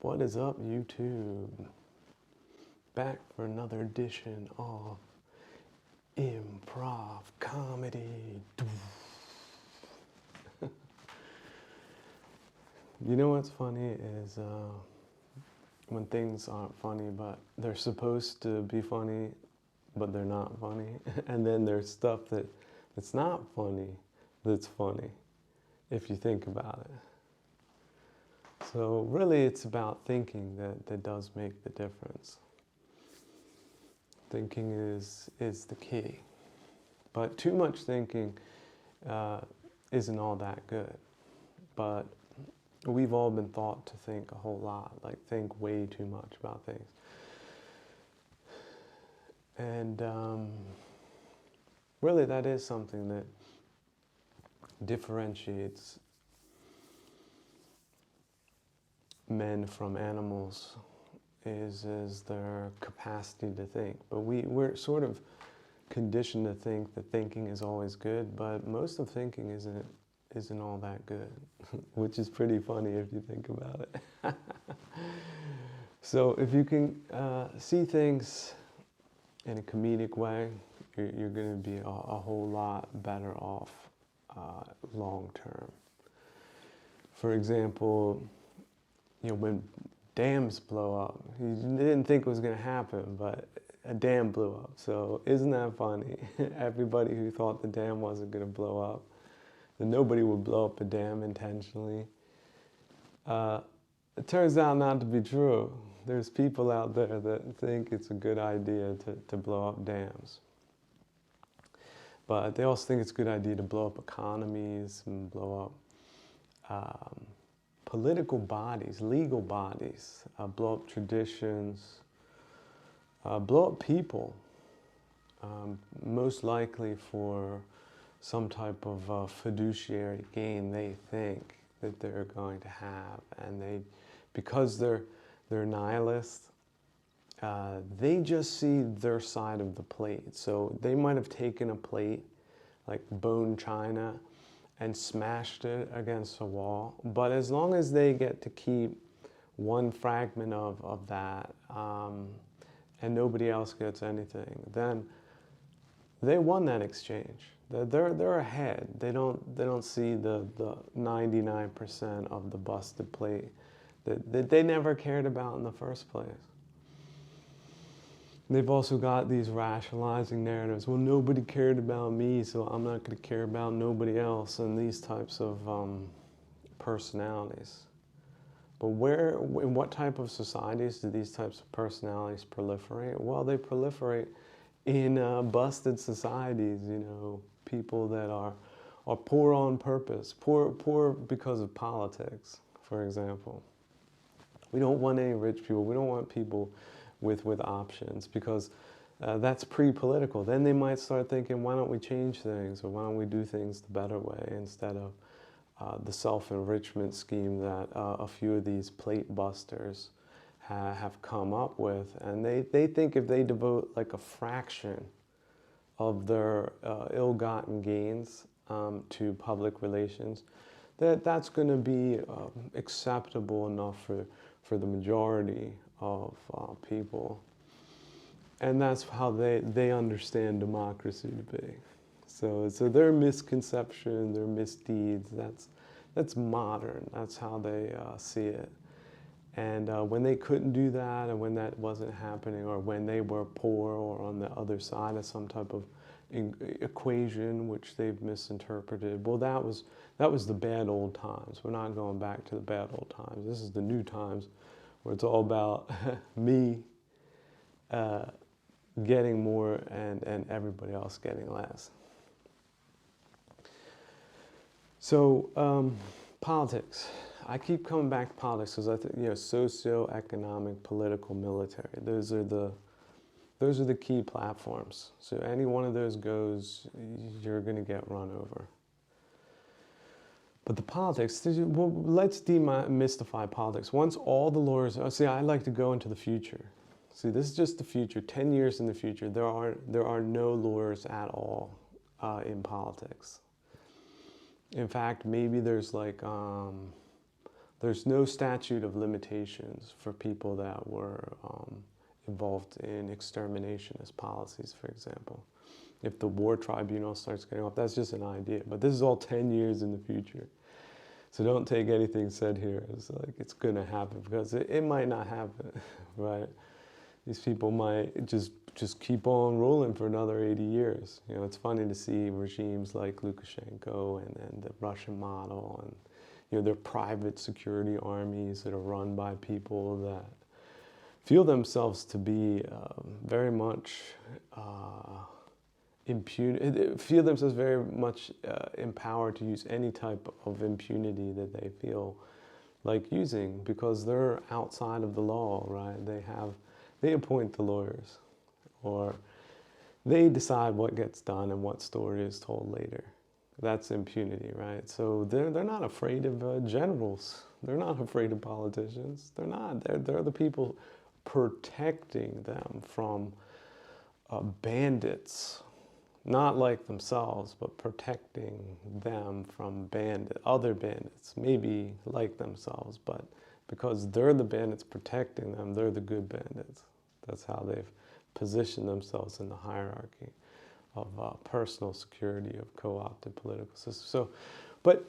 What is up, YouTube? Back for another edition of improv comedy. You know what's funny is when things aren't funny, but they're supposed to be funny, but they're not funny. And then there's stuff that's not funny, that's funny, if you think about it. So really it's about thinking that does make the difference. Thinking is the key. But too much thinking isn't all that good. But we've all been taught to think a whole lot, like think way too much about things. And really that is something that differentiates men from animals, is their capacity to think. But we're sort of conditioned to think that thinking is always good, but most of thinking isn't all that good, which is pretty funny if you think about it. So if you can see things in a comedic way, you're going to be a whole lot better off long term. For example, when dams blow up, you didn't think it was going to happen, but a dam blew up. So isn't that funny? Everybody who thought the dam wasn't going to blow up, that nobody would blow up a dam intentionally. It turns out not to be true. There's people out there that think it's a good idea to blow up dams. But they also think it's a good idea to blow up economies and blow up political bodies, legal bodies, blow up traditions, blow up people, most likely for some type of fiduciary gain they think that they're going to have. And because they're nihilists, they just see their side of the plate. So they might have taken a plate, like bone china, and smashed it against a wall. But as long as they get to keep one fragment of that, and nobody else gets anything, then they won that exchange. They're ahead. They don't see the 99% of the busted plate that they never cared about in the first place. They've also got these rationalizing narratives. Well, nobody cared about me, so I'm not going to care about nobody else, and these types of personalities. But in what type of societies do these types of personalities proliferate? Well, they proliferate in busted societies, people that are poor on purpose, poor because of politics, for example. We don't want any rich people. We don't want people with options, because that's pre-political. Then they might start thinking, why don't we change things, or why don't we do things the better way, instead of the self-enrichment scheme that a few of these plate busters have come up with. And they think if they devote like a fraction of their ill-gotten gains to public relations, that's going to be acceptable enough for the majority of people. And that's how they understand democracy to be. So their misconception, their misdeeds, that's modern. That's how they see it. And when they couldn't do that, and when that wasn't happening, or when they were poor or on the other side of some type of equation which they've misinterpreted, well, that was the bad old times. We're not going back to the bad old times. This is the new times, where it's all about me getting more and everybody else getting less. So politics. I keep coming back to politics because I think, socio-economic, political, military. Those are the key platforms. So any one of those goes, you're going to get run over. But the politics, well, let's demystify politics. Once all the lawyers, I like to go into the future. See, this is just the future. 10 years in the future, there are no lawyers at all in politics. In fact, maybe there's like there's no statute of limitations for people that were involved in exterminationist policies, for example. If the war tribunal starts getting off, that's just an idea. But this is all 10 years in the future. So don't take anything said here as like it's going to happen, because it might not happen, right? These people might just keep on rolling for another 80 years. You know, it's funny to see regimes like Lukashenko and the Russian model, and you know, their private security armies that are run by people that feel themselves to be very much feel themselves very much empowered to use any type of impunity that they feel like using, because they're outside of the law, right? They appoint the lawyers, or they decide what gets done and what story is told later. That's impunity, right? So they're not afraid of generals. They're not afraid of politicians. They're not. They're the people protecting them from bandits. Not like themselves, but protecting them from other bandits, maybe like themselves, but because they're the bandits protecting them, they're the good bandits. That's how they've positioned themselves in the hierarchy of personal security of co-opted political systems. So, but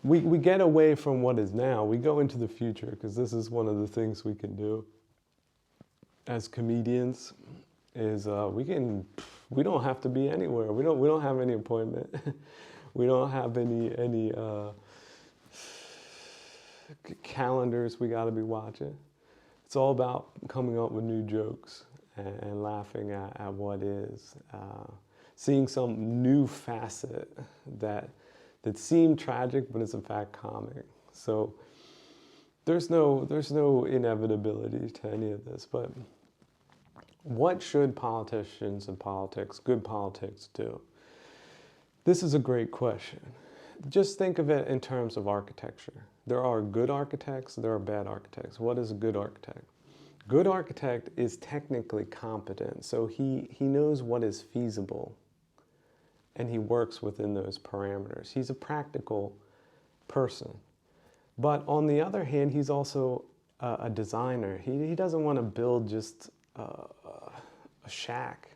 we get away from what is now. We go into the future, because this is one of the things we can do as comedians. Is we don't have to be anywhere. We don't have any appointment. We don't have any calendars we got to be watching. It's all about coming up with new jokes and laughing at what is, seeing some new facet that seemed tragic but is in fact comic. So there's no inevitability to any of this, but what should politicians and good politics, do? This is a great question. Just think of it in terms of architecture. There are good architects, there are bad architects. What is a good architect? Good architect is technically competent, so he knows what is feasible, and he works within those parameters. He's a practical person. But on the other hand, he's also a designer. He doesn't want to build just a shack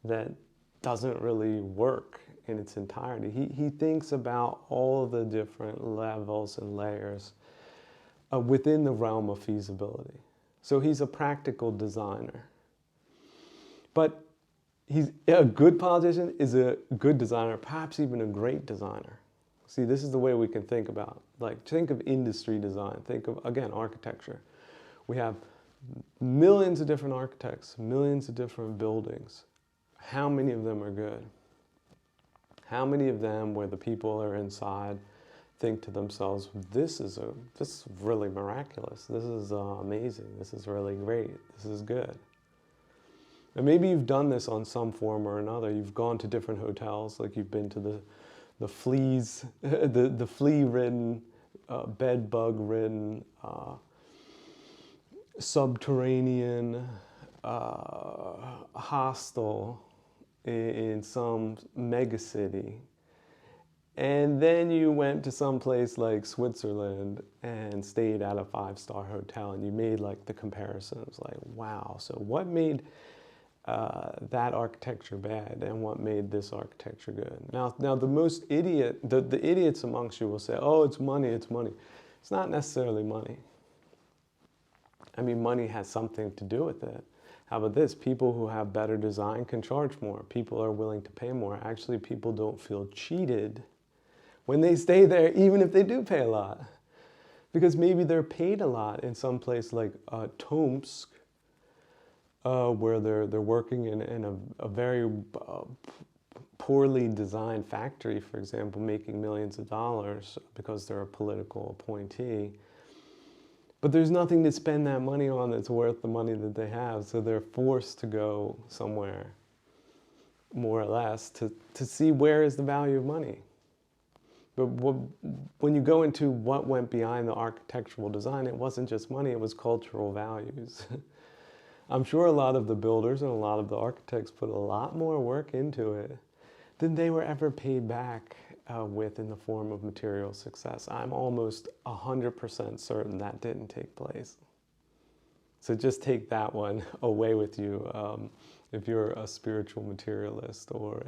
that doesn't really work in its entirety. He thinks about all the different levels and layers within the realm of feasibility. So he's a practical designer. But a good politician is a good designer, perhaps even a great designer. See, this is the way we can think about it. Like, think of industry design. Think of, again, architecture. We have millions of different architects, millions of different buildings. How many of them are good? How many of them, where the people are inside, think to themselves, this is really miraculous. This is amazing. This is really great. This is good. And maybe you've done this on some form or another. You've gone to different hotels, like you've been to the fleas, the flea-ridden, bed bug-ridden, subterranean hostel in some mega city, and then you went to some place like Switzerland and stayed at a 5-star hotel, and you made like the comparisons, like, wow, so what made that architecture bad and what made this architecture good? Now the idiots amongst you will say, oh, it's money, it's money. It's not necessarily money. I mean, money has something to do with it. How about this? People who have better design can charge more. People are willing to pay more. Actually, people don't feel cheated when they stay there, even if they do pay a lot. Because maybe they're paid a lot in some place like Tomsk, where they're working in a very poorly designed factory, for example, making millions of dollars because they're a political appointee. But there's nothing to spend that money on that's worth the money that they have, so they're forced to go somewhere, more or less, to see where is the value of money. But when you go into what went behind the architectural design, it wasn't just money, it was cultural values. I'm sure a lot of the builders and a lot of the architects put a lot more work into it than they were ever paid back with in the form of material success. I'm almost 100% certain that didn't take place. So just take that one away with you if you're a spiritual materialist or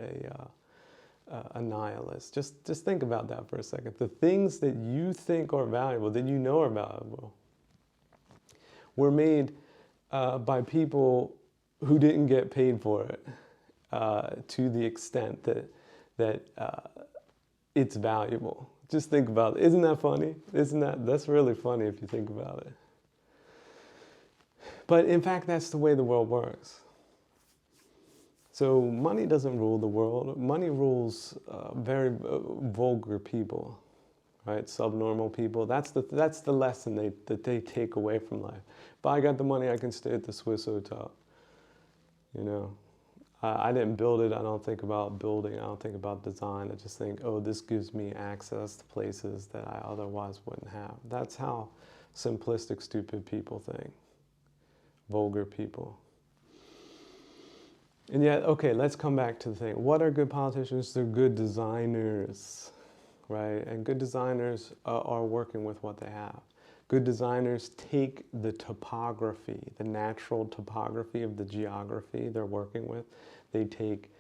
a nihilist. Just think about that for a second. The things that you think are valuable, that you know are valuable, were made by people who didn't get paid for it to the extent that it's valuable. Just think about it. Isn't that funny? That's really funny if you think about it. But in fact, that's the way the world works. So money doesn't rule the world. Money rules very vulgar people, right? Subnormal people. That's the lesson that they take away from life. If I got the money, I can stay at the Swiss hotel. You know, I didn't build it. I don't think about building. I don't think about design. I just think, oh, this gives me access to places that I otherwise wouldn't have. That's how simplistic, stupid people think. Vulgar people. And yet, okay, let's come back to the thing. What are good politicians? They're good designers, right? And good designers are working with what they have. Good designers take the topography, the natural topography of the geography they're working with. They take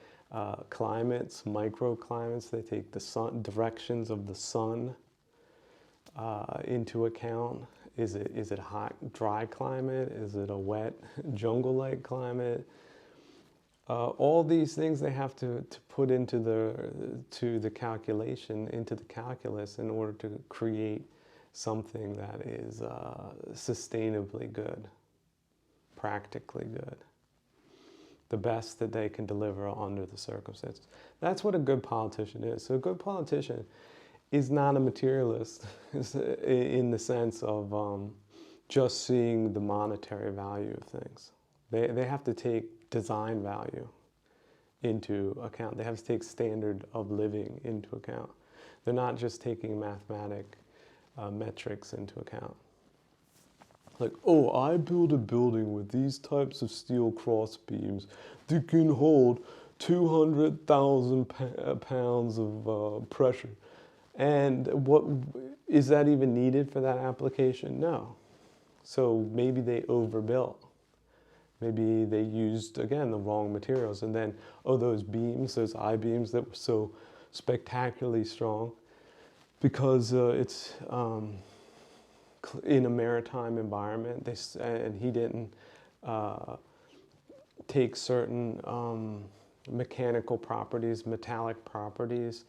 climates, microclimates. They take the directions of the sun into account. Is it hot, dry climate? Is it a wet, jungle-like climate? All these things they have to put into the calculation, into the calculus, in order to create something that is sustainably good, practically good, the best that they can deliver under the circumstances. That's what a good politician is. So a good politician is not a materialist in the sense of just seeing the monetary value of things. They have to take design value into account. They have to take standard of living into account. They're not just taking mathematic metrics into account. Like, oh, I build a building with these types of steel cross beams that can hold 200,000 pounds of pressure. And what is that even needed for that application? No. So maybe they overbuilt. Maybe they used, again, the wrong materials. And then, oh, those beams, those I-beams that were so spectacularly strong, because it's in a maritime environment, and he didn't take certain mechanical properties, metallic properties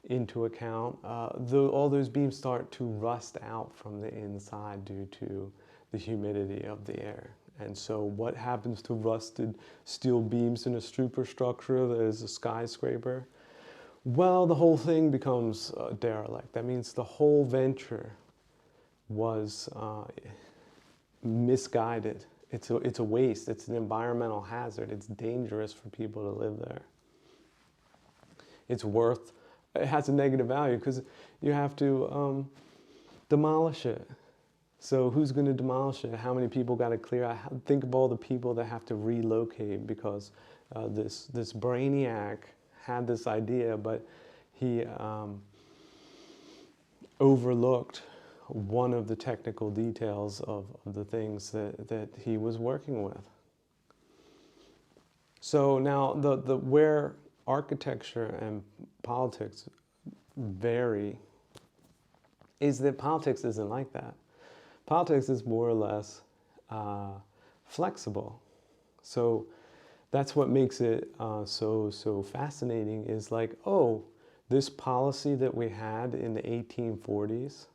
into account. All those beams start to rust out from the inside due to the humidity of the air. And so what happens to rusted steel beams in a superstructure that is a skyscraper? Well, the whole thing becomes derelict. That means the whole venture was misguided. It's a waste. It's an environmental hazard. It's dangerous for people to live there. It has a negative value because you have to demolish it. So who's going to demolish it? How many people got to clear? Think of all the people that have to relocate because this brainiac had this idea, but he overlooked one of the technical details of the things that he was working with. So now the where architecture and politics vary is that politics isn't like that. Politics is more or less flexible. So that's what makes it so fascinating is like, oh, this policy that we had in the 1840s,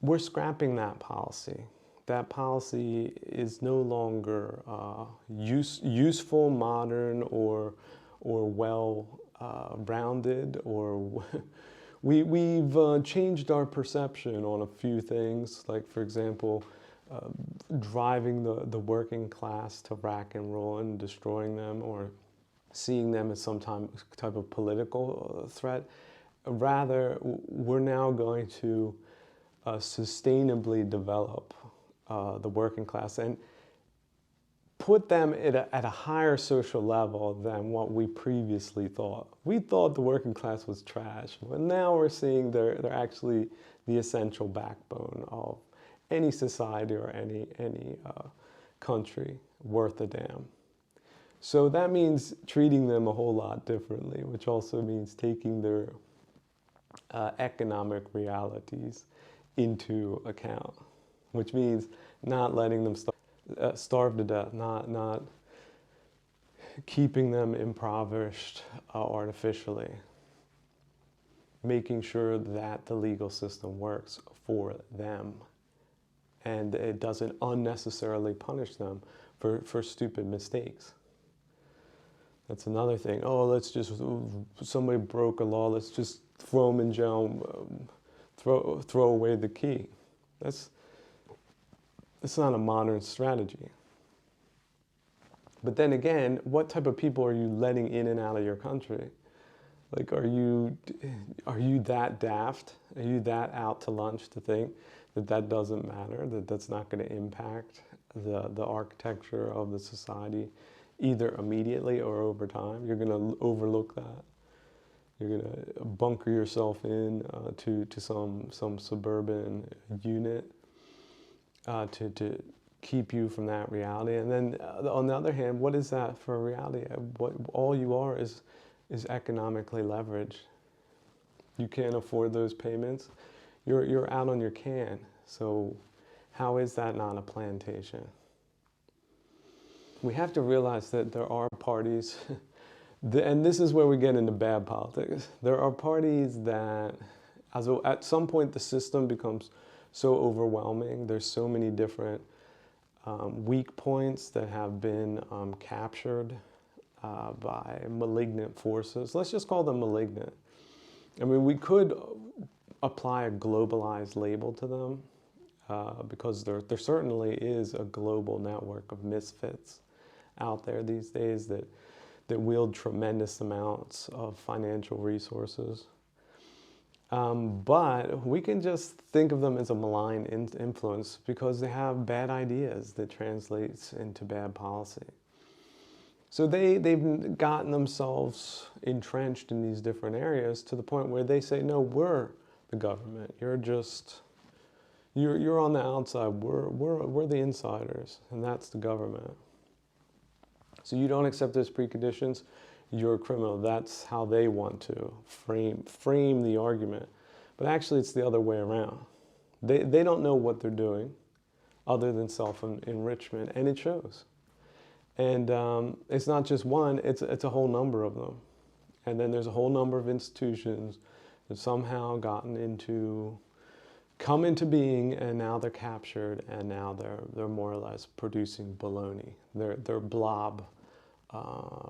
we're scrapping that policy. That policy is no longer useful, modern, or well rounded, or we've changed our perception on a few things, like, for example, driving the working class to rack and ruin, destroying them, or seeing them as some type of political threat. Rather, we're now going to sustainably develop the working class and put them at a higher social level than what we previously thought. We thought the working class was trash, but now we're seeing they're actually the essential backbone of any society or any country worth a damn. So that means treating them a whole lot differently, which also means taking their economic realities into account, which means not letting them starve to death, not keeping them impoverished artificially, making sure that the legal system works for them and it doesn't unnecessarily punish them for stupid mistakes. That's another thing. Oh, let's just, somebody broke a law, let's just throw them in jail, throw away the key. That's not a modern strategy. But then again, what type of people are you letting in and out of your country? Like, are you that daft? Are you that out to lunch to think that doesn't matter, that's not going to impact the architecture of the society, either immediately or over time? You're going to overlook that. You're going to bunker yourself in to some suburban unit to keep you from that reality. And then on the other hand, what is that for a reality? What all you are is economically leveraged. You can't afford those payments. You're out on your can. So how is that not a plantation? We have to realize that there are parties, and this is where we get into bad politics. There are parties that, at some point, the system becomes so overwhelming. There's so many different weak points that have been captured by malignant forces. Let's just call them malignant. I mean, we could apply a globalized label to them because there certainly is a global network of misfits out there these days that wield tremendous amounts of financial resources. But we can just think of them as a malign influence because they have bad ideas that translates into bad policy. So they've gotten themselves entrenched in these different areas to the point where they say, no, we're the government. You're on the outside. We're the insiders, and that's the government. So you don't accept those preconditions, you're a criminal. That's how they want to frame the argument. But actually, it's the other way around. They don't know what they're doing other than self-enrichment, and it shows. And it's not just one, it's a whole number of them. And then there's a whole number of institutions that somehow come into being, and now they're captured, and now they're more or less producing baloney. They're blob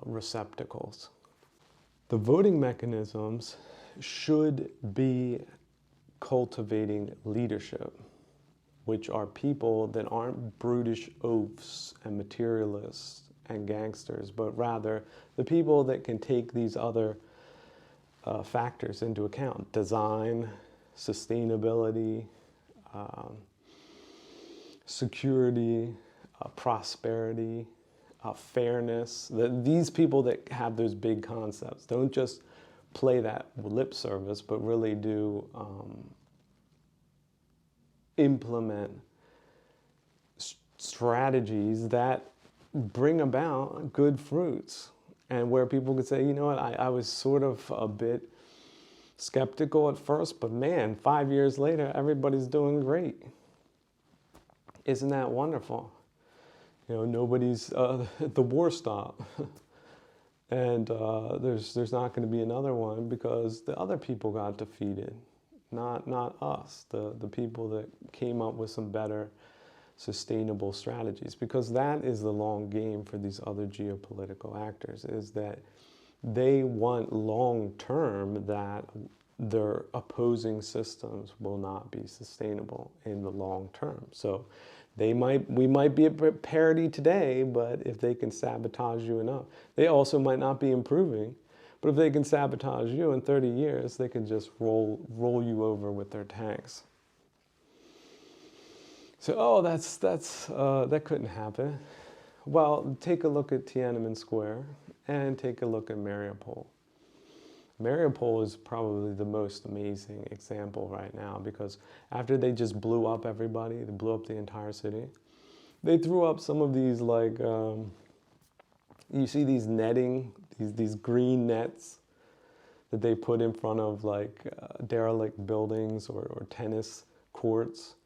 receptacles. The voting mechanisms should be cultivating leadership, which are people that aren't brutish oafs and materialists and gangsters, but rather the people that can take these other factors into account: design, sustainability, security, prosperity, fairness. These people that have those big concepts don't just play that lip service, but really do implement strategies that bring about good fruits, and where people could say, you know what, I was sort of a bit skeptical at first, but man, 5 years later, everybody's doing great. Isn't that wonderful? You know, nobody's, the war stopped. And there's not going to be another one because the other people got defeated, not us, the people that came up with some better sustainable strategies. Because that is the long game for these other geopolitical actors, is that they want long-term that their opposing systems will not be sustainable in the long term. So we might be at parity today, but if they can sabotage you enough, they also might not be improving, but if they can sabotage you in 30 years, they can just roll you over with their tanks. So, that couldn't happen. Well, take a look at Tiananmen Square and take a look at Mariupol. Mariupol is probably the most amazing example right now because after they just blew up everybody, they blew up the entire city, they threw up some of these like, you see these netting, these green nets that they put in front of like derelict buildings or tennis courts.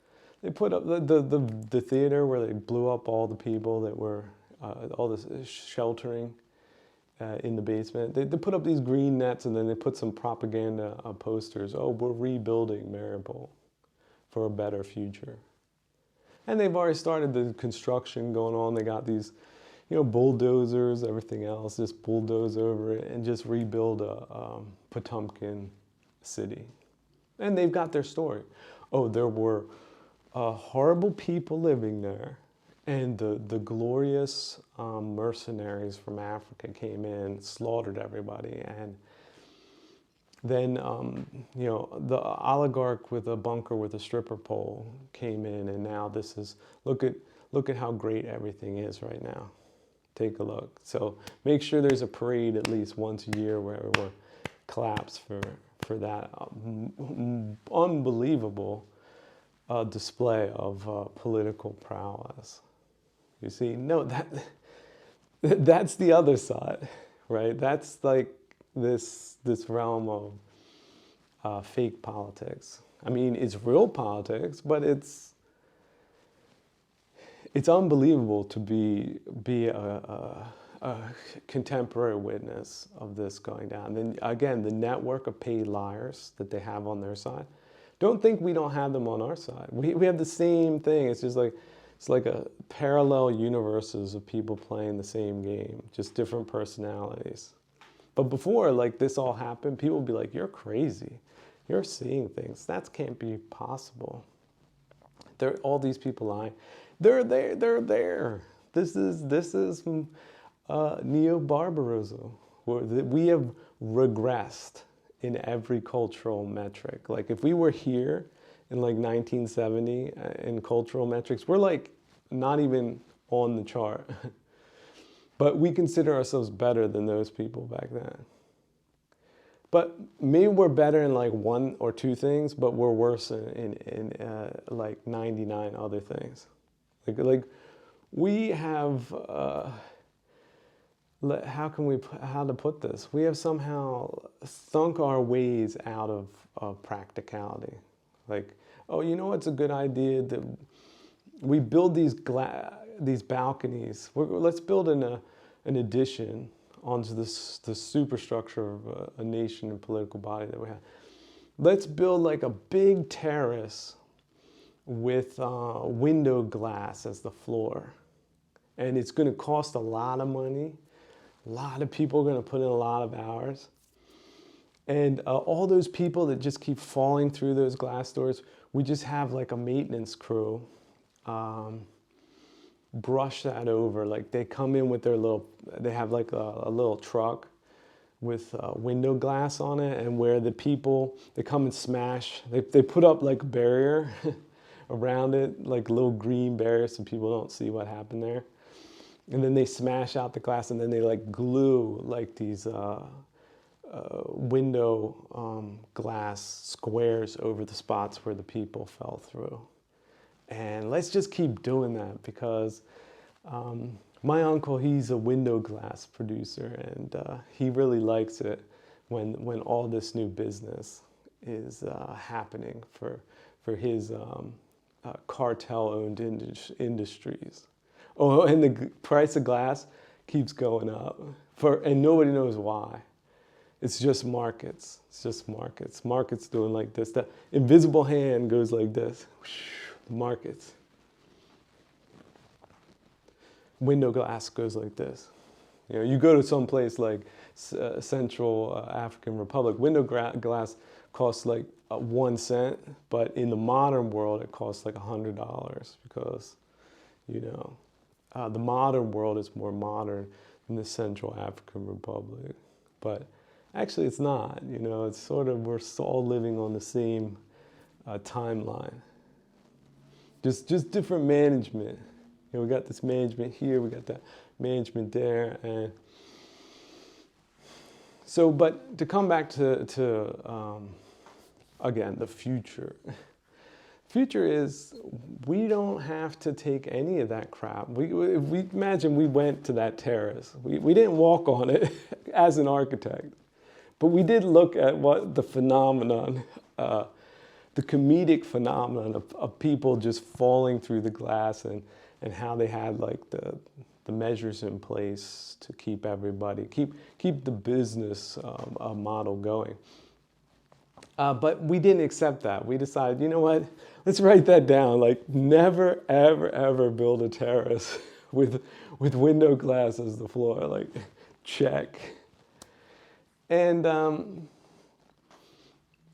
They put up the theater where they blew up all the people that were, all this sheltering in the basement. They put up these green nets and then they put some propaganda posters. Oh, we're rebuilding Mariupol for a better future. And they've already started the construction going on. They got these, bulldozers, everything else, just bulldoze over it and just rebuild a Potemkin city. And they've got their story. Oh, there were horrible people living there. And the glorious mercenaries from Africa came in, slaughtered everybody, and then the oligarch with a bunker with a stripper pole came in, and now this is look at how great everything is right now. Take a look. So make sure there's a parade at least once a year where everyone claps for that unbelievable display of political prowess. You see, no, that's the other side, right? That's like this realm of fake politics. I mean, it's real politics, but it's unbelievable to be a contemporary witness of this going down. Then again, the network of paid liars that they have on their side. Don't think we don't have them on our side. We have the same thing. It's just like, it's like a parallel universes of people playing the same game, just different personalities. But before like this all happened, people would be like, you're crazy. You're seeing things. That can't be possible. All these people lying. They're there. This is neo-barbarism. We have regressed in every cultural metric. Like if we were here in like 1970 in cultural metrics, we're like not even on the chart. But we consider ourselves better than those people back then. But maybe we're better in like one or two things, but we're worse in like 99 other things. Like we have, how to put this? We have somehow thunk our ways out of practicality. Like, oh, you know what's a good idea? That we build these balconies. Let's build an addition onto the superstructure of a nation and political body that we have. Let's build like a big terrace with window glass as the floor. And it's going to cost a lot of money. A lot of people are going to put in a lot of hours. And all those people that just keep falling through those glass doors, we just have like a maintenance crew brush that over. Like they come in with they have like a little truck with window glass on it, and where the people, they come and smash, they put up like a barrier around it, like a little green barrier so people don't see what happened there. And then they smash out the glass, and then they like glue like these window glass squares over the spots where the people fell through. And let's just keep doing that because my uncle, he's a window glass producer, and he really likes it when all this new business is happening for his cartel-owned industries. Oh, and the price of glass keeps going up, and nobody knows why. It's just markets. It's just markets. Markets doing like this. The invisible hand goes like this. Markets. Window glass goes like this. You know, you go to some place like Central African Republic, window glass costs like 1 cent, but in the modern world it costs like $100 because, you know, the modern world is more modern than the Central African Republic. But actually it's not, you know, it's sort of, we're all living on the same timeline. Just different management, You know, we got this management here, we got that management there, and so. But to come back to again, the future. Future is we don't have to take any of that crap. If we imagine we went to that terrace. We didn't walk on it as an architect, but we did look at what the phenomenon, the comedic phenomenon of people just falling through the glass, and how they had like the measures in place to keep everybody, keep the business model going. But we didn't accept that. We decided, you know what? Let's write that down. Like, never, ever, ever build a terrace with window glass as the floor. Like, check. And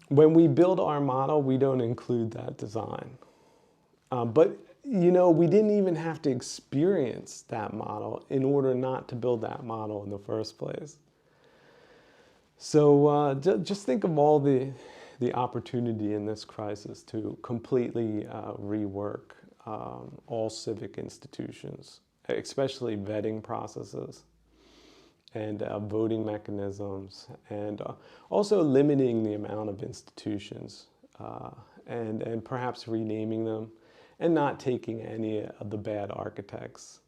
when we build our model, we don't include that design. But you know, we didn't even have to experience that model in order not to build that model in the first place. So just think of all the opportunity in this crisis to completely rework all civic institutions, especially vetting processes and voting mechanisms, and also limiting the amount of institutions and perhaps renaming them and not taking any of the bad architects.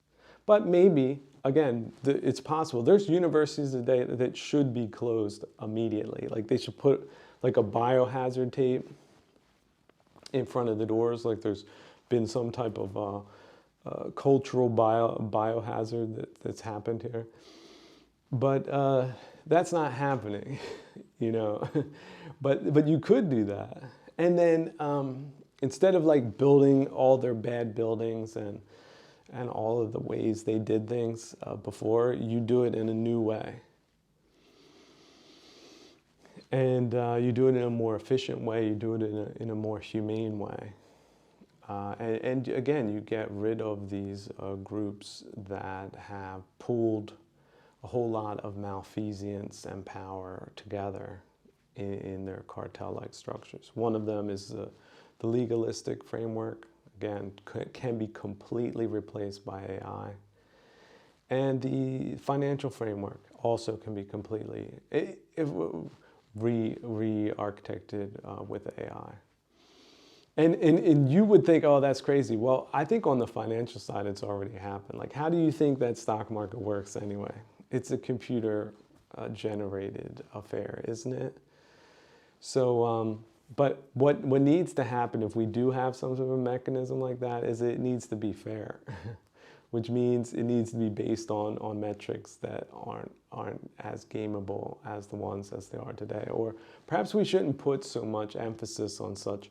But maybe, again, it's possible. There's universities today that should be closed immediately. Like they should put like a biohazard tape in front of the doors, like there's been some type of cultural biohazard that's happened here. But that's not happening, you know. But you could do that. And then instead of like building all their bad buildings and all of the ways they did things before, you do it in a new way. And you do it in a more efficient way, you do it in a more humane way. And again, you get rid of these groups that have pooled a whole lot of malfeasance and power together in their cartel-like structures. One of them is the legalistic framework. Again, can be completely replaced by AI. And the financial framework also can be completely re-architected with AI. And you would think, oh, that's crazy. Well, I think on the financial side, it's already happened. Like, how do you think that stock market works anyway? It's a computer generated affair, isn't it? So, but what needs to happen if we do have some sort of a mechanism like that is it needs to be fair, which means it needs to be based on metrics that aren't as gameable as the ones as they are today. Or perhaps we shouldn't put so much emphasis on such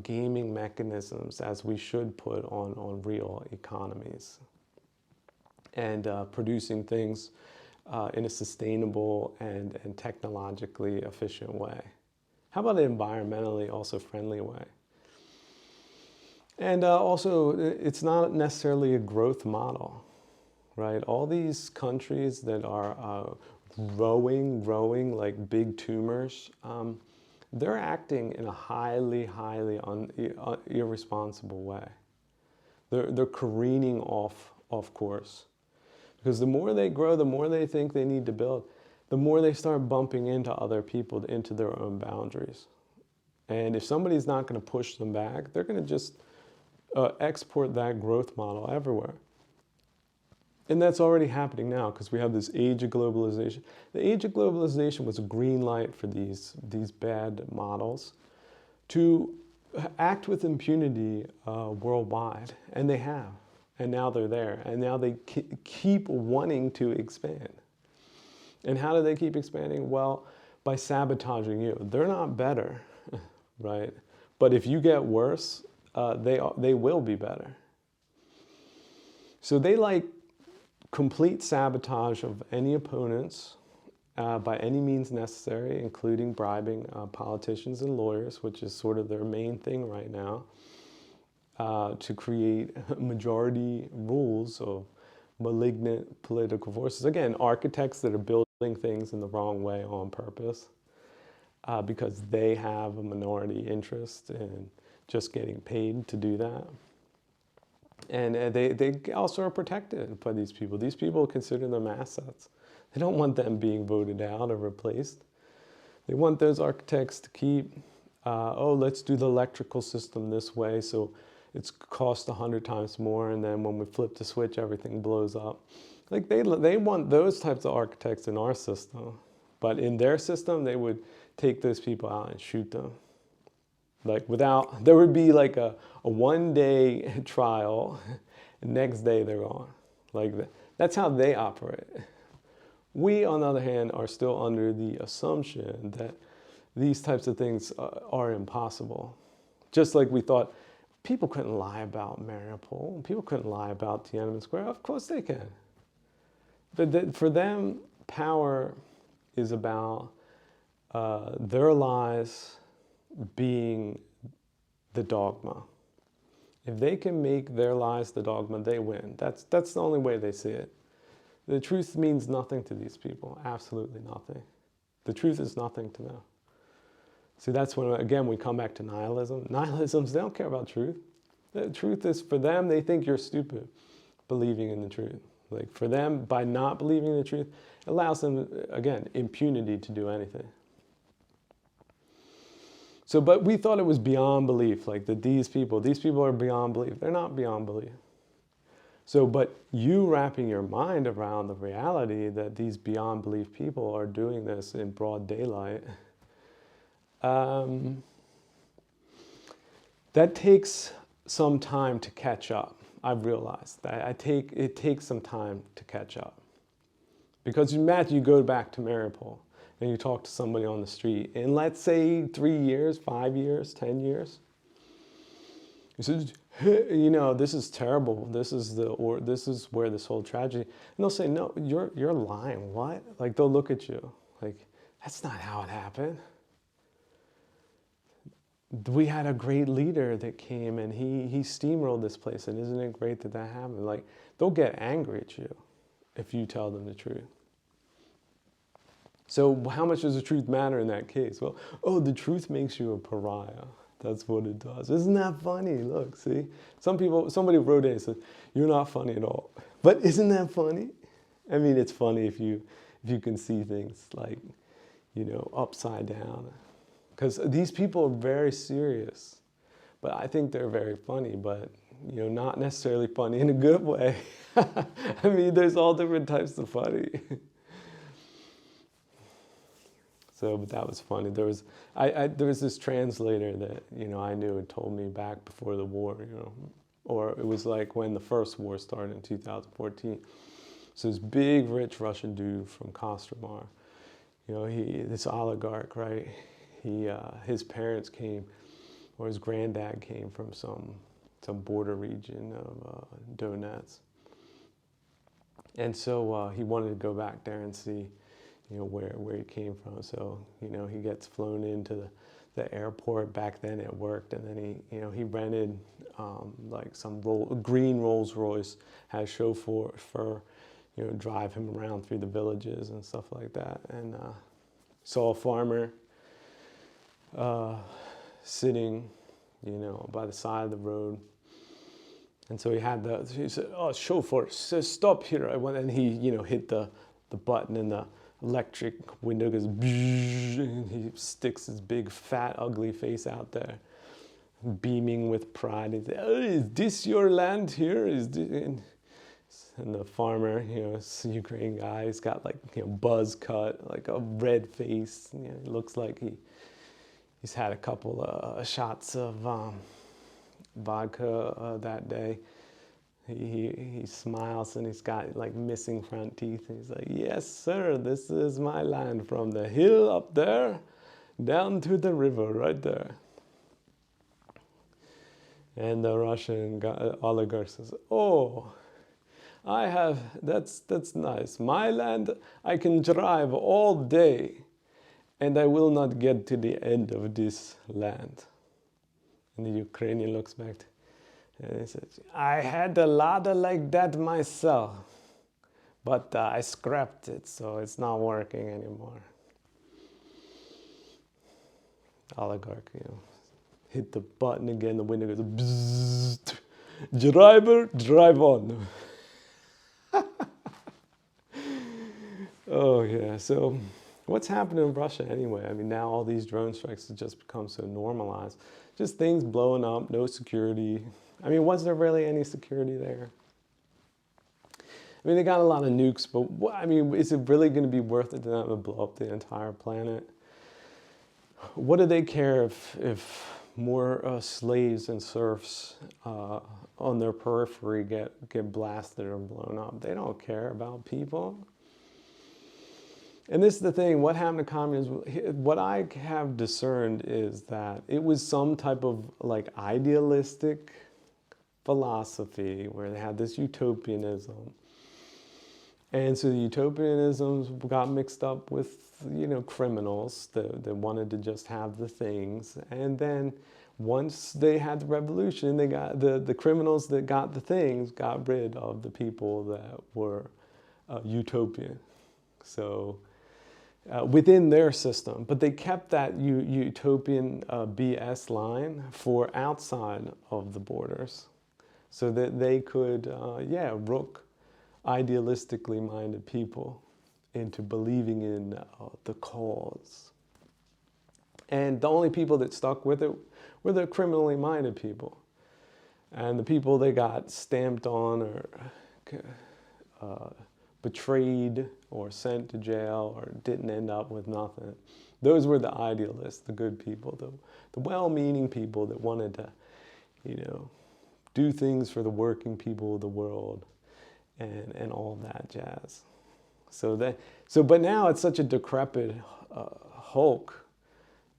gaming mechanisms as we should put on real economies and producing things in a sustainable and technologically efficient way. How about an environmentally also friendly way? And also, it's not necessarily a growth model, right? All these countries that are growing like big tumors, they're acting in a highly irresponsible way. They're careening off course. Because the more they grow, the more they think they need to build, the more they start bumping into other people, into their own boundaries. And if somebody's not going to push them back, they're going to just export that growth model everywhere. And that's already happening now because we have this age of globalization. The age of globalization was a green light for these bad models to act with impunity worldwide. And they have. And now they're there. And now they keep wanting to expand. And how do they keep expanding? Well, by sabotaging you. They're not better, right? But if you get worse, they will be better. So they like complete sabotage of any opponents by any means necessary, including bribing politicians and lawyers, which is sort of their main thing right now, to create majority rules of malignant political forces. Again, architects that are building things in the wrong way on purpose because they have a minority interest in just getting paid to do that. And they also are protected by these people. These people consider them assets. They don't want them being voted out or replaced. They want those architects to keep, oh, let's do the electrical system this way, so it's cost 100 times more, and then when we flip the switch, everything blows up. Like they want those types of architects in our system. But in their system, they would take those people out and shoot them. Like there would be like a 1-day trial, and next day they're gone. Like that's how they operate. We, on the other hand, are still under the assumption that these types of things are impossible. Just like we thought people couldn't lie about Mariupol, people couldn't lie about Tiananmen Square. Of course they can. But for them, power is about their lies being the dogma. If they can make their lies the dogma, they win. That's the only way they see it. The truth means nothing to these people, absolutely nothing. The truth is nothing to them. See, that's when, again, we come back to nihilism. Nihilisms, they don't care about truth. The truth is, for them, they think you're stupid believing in the truth. Like, for them, by not believing in the truth, it allows them, again, impunity to do anything. So, but we thought it was beyond belief, like that these people are beyond belief. They're not beyond belief. So, but you wrapping your mind around the reality that these beyond belief people are doing this in broad daylight, that takes some time to catch up. I've realized that it takes some time to catch up. Because imagine you go back to Mariupol and you talk to somebody on the street in, let's say, 3 years, 5 years, 10 years. He says, you know, this is terrible. This is where this whole tragedy. And they'll say, no, you're lying. What? Like, they'll look at you like, that's not how it happened. We had a great leader that came and he steamrolled this place, and isn't it great that happened? Like, they'll get angry at you if you tell them the truth. So how much does the truth matter in that case? Well, oh, the truth makes you a pariah. That's what it does. Isn't that funny? Look, see? Somebody wrote in and said, you're not funny at all. But isn't that funny? I mean, it's funny if you can see things like, you know, upside down. Because these people are very serious. But I think they're very funny, but, you know, not necessarily funny in a good way. I mean, there's all different types of funny. So, but that was funny. There was this translator that, you know, I knew and told me back before the war, you know, or it was like when the first war started in 2014. So this big, rich Russian dude from Kostromar, you know, this oligarch, right? His parents came, or his granddad came from some border region of Donetsk. And so he wanted to go back there and see, you know, where he came from. So, you know, he gets flown into the airport. Back then it worked, and then he rented like some green Rolls Royce, had a chauffeur, you know, drive him around through the villages and stuff like that, and saw a farmer sitting, you know, by the side of the road. And so he said, oh, chauffeur, stop here. And he, you know, hit the button, and the electric window goes, and he sticks his big, fat, ugly face out there, beaming with pride. He said, oh, is this your land here? And the farmer, you know, this Ukrainian guy, he's got like, you know, buzz cut, like a red face. You know, he looks like he's had a couple of shots of vodka that day. He smiles, and he's got like missing front teeth. And he's like, yes, sir, this is my land, from the hill up there down to the river right there. And the Russian oligarch says, oh, that's nice. My land, I can drive all day, and I will not get to the end of this land. And the Ukrainian looks back and he says, I had a ladder like that myself, but I scrapped it, so it's not working anymore. Oligarch, you know, hit the button again, the window goes bzzzt, Driver, drive on. Oh yeah, so what's happening in Russia anyway? I mean, now all these drone strikes have just become so normalized. Just things blowing up, no security. I mean, was there really any security there? I mean, they got a lot of nukes, but I mean, is it really going to be worth it to them to blow up the entire planet? What do they care if more slaves and serfs on their periphery get blasted or blown up? They don't care about people. And this is the thing, what happened to communism, what I have discerned is that it was some type of like idealistic philosophy where they had this utopianism. And so the utopianisms got mixed up with, you know, criminals that wanted to just have the things. And then once they had the revolution, they got the criminals that got the things got rid of the people that were utopian. So within their system, but they kept that utopian BS line for outside of the borders so that they could, rook idealistically minded people into believing in the cause. And the only people that stuck with it were the criminally minded people. And the people that got stamped on or betrayed or sent to jail or didn't end up with nothing. Those were the idealists, the good people, the well-meaning people that wanted to, you know, do things for the working people of the world and all that jazz. But now it's such a decrepit hulk.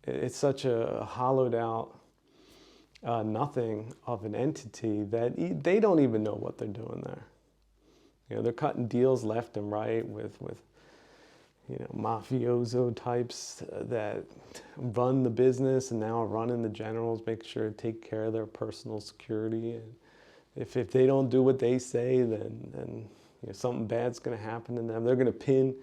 It's such a hollowed out nothing of an entity that they don't even know what they're doing there. You know, they're cutting deals left and right with you know, mafioso types that run the business and now are running the generals, making sure to take care of their personal security. And if they don't do what they say, then you know, something bad's going to happen to them. They're going to pin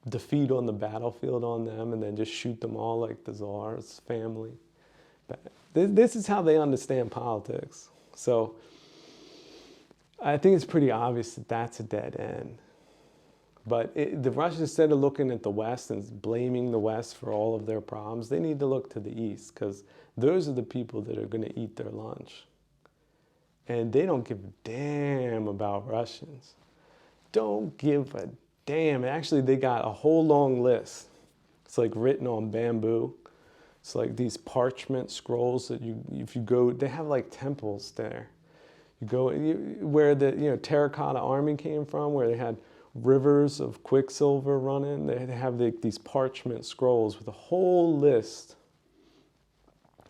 defeat on the battlefield on them and then just shoot them all like the czar's family. But this is how they understand politics. So I think it's pretty obvious that that's a dead end. But the Russians, instead of looking at the West and blaming the West for all of their problems, they need to look to the East, because those are the people that are going to eat their lunch. And they don't give a damn about Russians. Don't give a damn. Actually, they got a whole long list. It's like written on bamboo. It's like these parchment scrolls that if you go, they have like temples there. You go where the terracotta army came from, where they had rivers of quicksilver running. They have these parchment scrolls with a whole list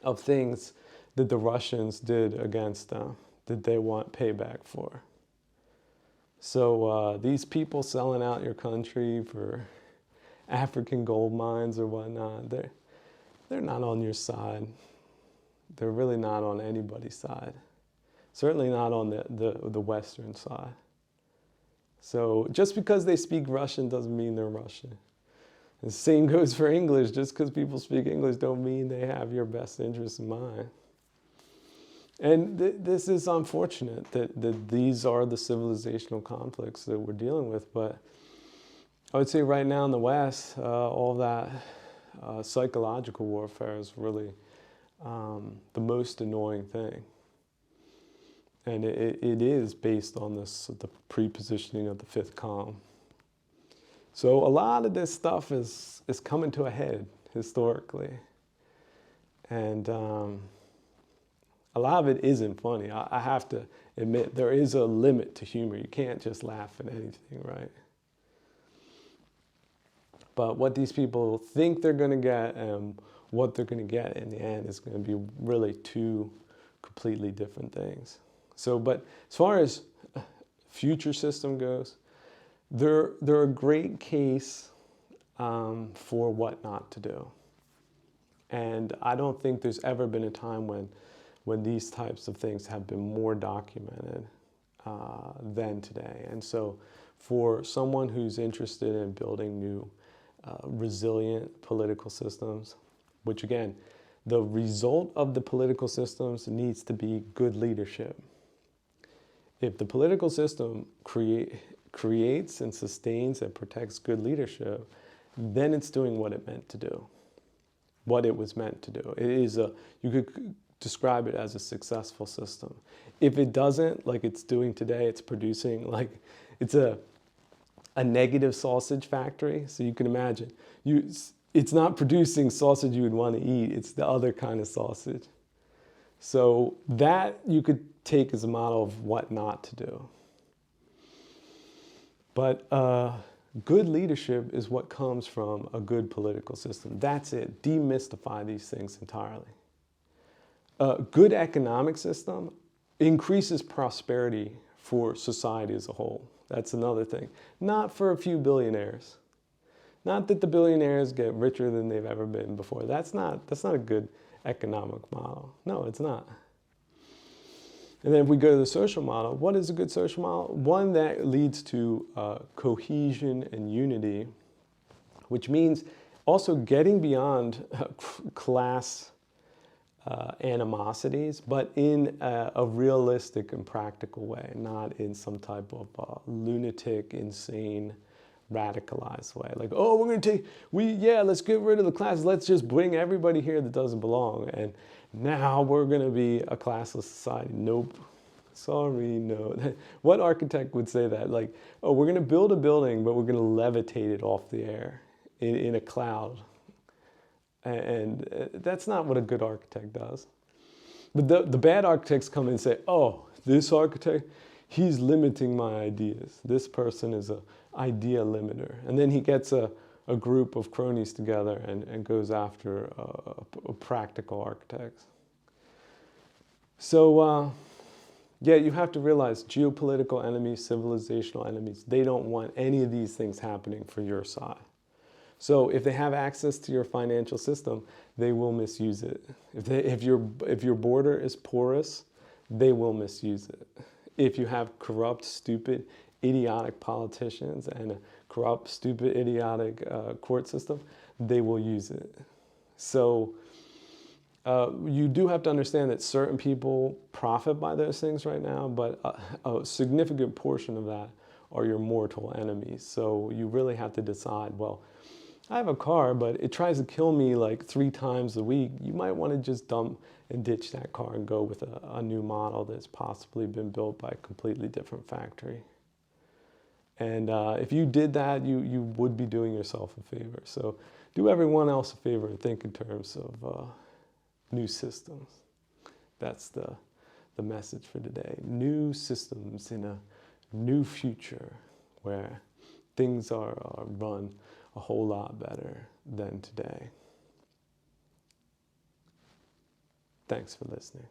of things that the Russians did against them that they want payback for. So these people selling out your country for African gold mines or whatnot, they're not on your side. They're really not on anybody's side. Certainly not on the Western side. So just because they speak Russian doesn't mean they're Russian. The same goes for English. Just because people speak English don't mean they have your best interests in mind. And this is unfortunate that these are the civilizational conflicts that we're dealing with. But I would say right now in the West, all that psychological warfare is really the most annoying thing. And it is based on the pre-positioning of the fifth column. So a lot of this stuff is coming to a head historically. And a lot of it isn't funny. I have to admit, there is a limit to humor. You can't just laugh at anything, right? But what these people think they're going to get and what they're going to get in the end is going to be really two completely different things. So, but as far as future system goes, they're a great case for what not to do. And I don't think there's ever been a time when these types of things have been more documented than today. And so for someone who's interested in building new resilient political systems, which again, The result of the political systems needs to be good leadership. If the political system creates and sustains and protects good leadership, then it's doing what it meant to do, what it was meant to do. It is you could describe it as a successful system. If it doesn't, like it's doing today, it's producing like, it's a negative sausage factory. So you can imagine, it's not producing sausage you would want to eat, it's the other kind of sausage. So that you could take as a model of what not to do. But good leadership is what comes from a good political system. That's it. Demystify these things entirely. A good economic system increases prosperity for society as a whole. That's another thing. Not for a few billionaires. Not that the billionaires get richer than they've ever been before. That's not a good economic model. No, it's not. And then if we go to the social model, what is a good social model? One that leads to cohesion and unity, which means also getting beyond class animosities, but in a realistic and practical way, not in some type of lunatic, insane, radicalized way. Like, oh, we're going to let's get rid of the classes. Let's just bring everybody here that doesn't belong. And now we're going to be a classless society. Nope. Sorry, no. What architect would say that? Like, oh, we're going to build a building, but we're going to levitate it off the air in a cloud. And that's not what a good architect does. But the bad architects come in and say, oh, this architect, he's limiting my ideas. This person is an idea limiter. And then he gets a group of cronies together and goes after a practical architects. So, yeah, you have to realize geopolitical enemies, civilizational enemies, they don't want any of these things happening for your side. So if they have access to your financial system, they will misuse it. If your border is porous, they will misuse it. If you have corrupt, stupid, idiotic politicians and a corrupt, stupid, idiotic court system, they will use it. So you do have to understand that certain people profit by those things right now, but a significant portion of that are your mortal enemies. So you really have to decide, well, I have a car, but it tries to kill me like 3 times a week. You might want to just dump and ditch that car and go with a new model that's possibly been built by a completely different factory. And if you did that, you would be doing yourself a favor. So do everyone else a favor and think in terms of new systems. That's the message for today. New systems in a new future where things are run a whole lot better than today. Thanks for listening.